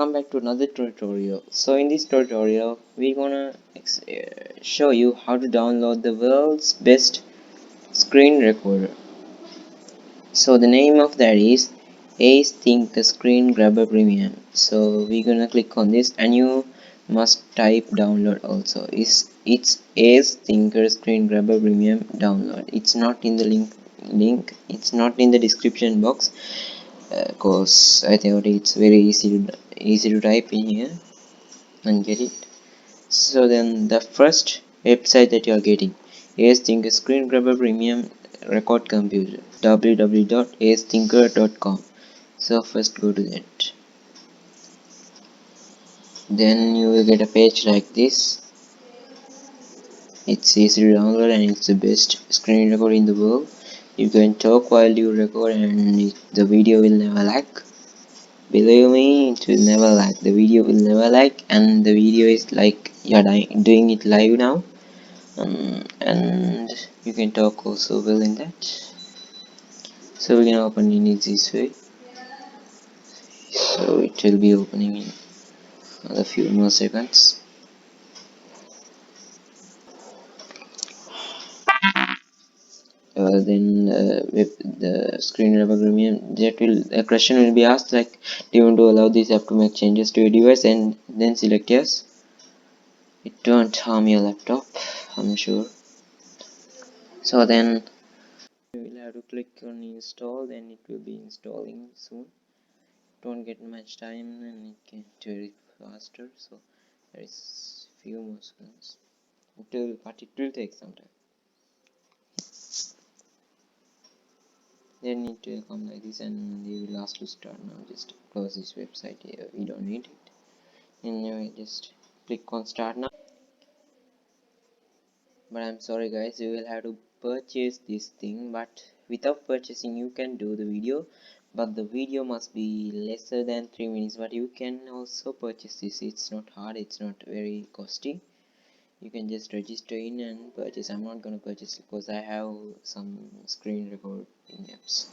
Welcome back to another tutorial. So in this tutorial we're gonna show you how to download the world's best screen recorder. So the name of that is Acethinker Screen Grabber Premium. So we're gonna click on this and you must type download also. It's Acethinker Screen Grabber Premium download. It's not in the link. It's not in the description box. Cause I thought it's very easy to type in here and get it. So then the first website that you are getting is Think Screen Grabber Premium Record Computer, www.acethinker.com. So first go to that. Then you will get a page like this. It's easy to download and it's the best screen record in the world. You can talk while you record and the video will never lag. Believe me, it will never lag. The video will never lag, and the video is like you're doing it live now. And you can talk also well in that. So we can open it this way. So it will be opening in another few more seconds. With the screen grabber premium, that will a question will be asked like, do you want to allow this app to make changes to your device, and then select yes. It won't harm your laptop, I'm sure. So then you will have to click on install, then it will be installing soon. Don't get much time and it can do it faster, so there is few more seconds. But it will take some time. Then it will come like this and they will ask to start now. Just close this website here, we don't need it. Anyway, just click on start now. But I'm sorry guys, you will have to purchase this thing, but without purchasing you can do the video, but the video must be lesser than 3 minutes. But you can also purchase this. It's not hard, it's not very costly. You can just register in and purchase. I'm not gonna purchase because I have some screen recording apps.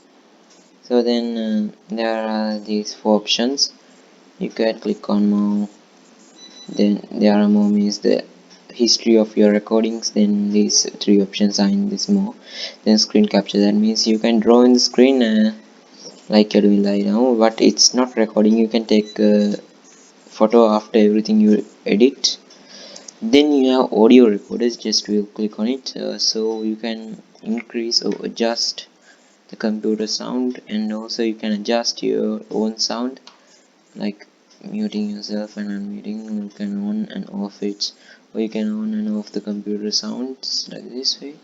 So then there are these four options. You can click on more. Then there are more means the history of your recordings. Then these three options are in this more. Then screen capture, that means you can draw in the screen like you're doing right now, but it's not recording. You can take a photo after everything you edit. Then you have audio recorders. Just will click on it, so you can increase or adjust the computer sound, and also you can adjust your own sound like muting yourself and unmuting. You can on and off it, or you can on and off the computer sounds like this way.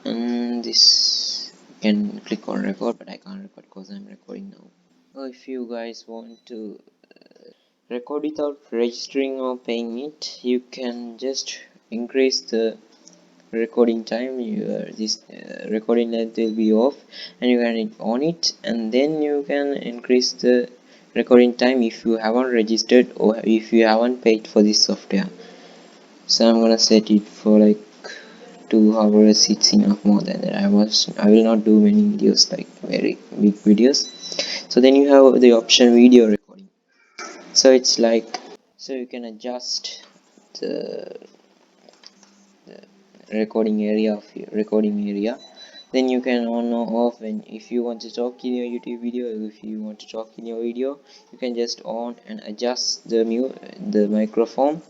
And this you can click on record, but I can't record because I'm recording now. So if you guys want to record without registering or paying it, you can just increase the recording time. This recording length will be off and you can on it, and then you can increase the recording time if you haven't registered or if you haven't paid for this software. So I'm gonna set it for like 2 hours. It's enough. More than that I will not do many videos, like very big videos. So then you have the option video recording. So it's like, so you can adjust the recording area of your recording area. Then you can on or off when if you want to talk in your YouTube video. If you want to talk in your video, you can just on and adjust the microphone.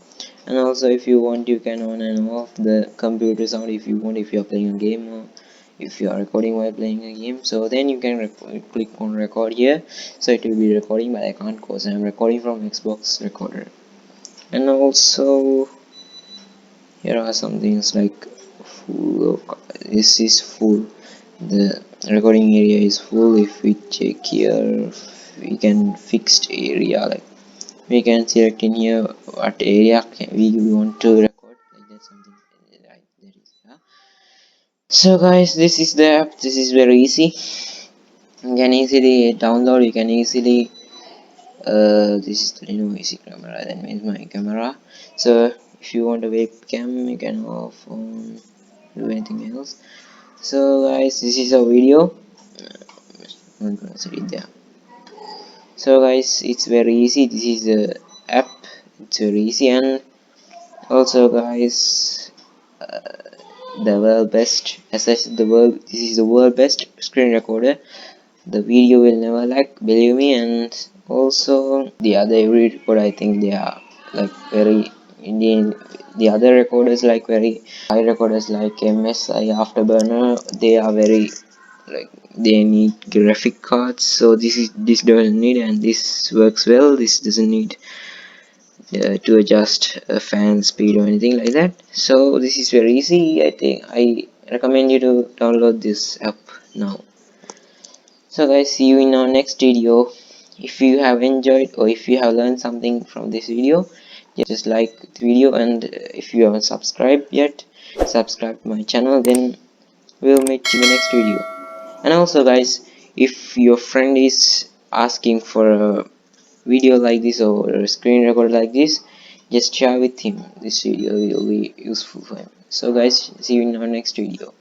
And also if you want, you can on and off the computer sound if you want, if you are playing a game or if you are recording while playing a game. So then you can click on record here, so it will be recording, but I can't because I am recording from Xbox recorder. And also here are some things like full of, this is full, the recording area is full. If we check here, we can fixed area, like we can select in here what area we want to record, like that, something like that is, yeah. So guys, this is the app. This is very easy. You can easily download. You can easily this is the new easy camera, that means my camera. So if you want a webcam, you can off on, do anything else. So guys, this is a video. I'm gonna set it there. So guys, it's very easy. This is the app. It's very easy. And also guys, the world best, as I said, the world, this is the world best screen recorder. The video will never lag, believe me. And also the other every recorder, I think they are like very Indian. The other recorders, like very high recorders like MSI, Afterburner, they are very like they need graphic cards. So this doesn't need, and this works well. This doesn't need to adjust fan speed or anything like that. So this is very easy. I think I recommend you to download this app now. So guys, see you in our next video. If you have enjoyed or if you have learned something from this video, just like the video. And if you haven't subscribed yet, subscribe to my channel. Then we'll meet in the next video. And also guys, if your friend is asking for a video like this or a screen record like this, just share with him. This video will be useful for him. So guys, see you in our next video.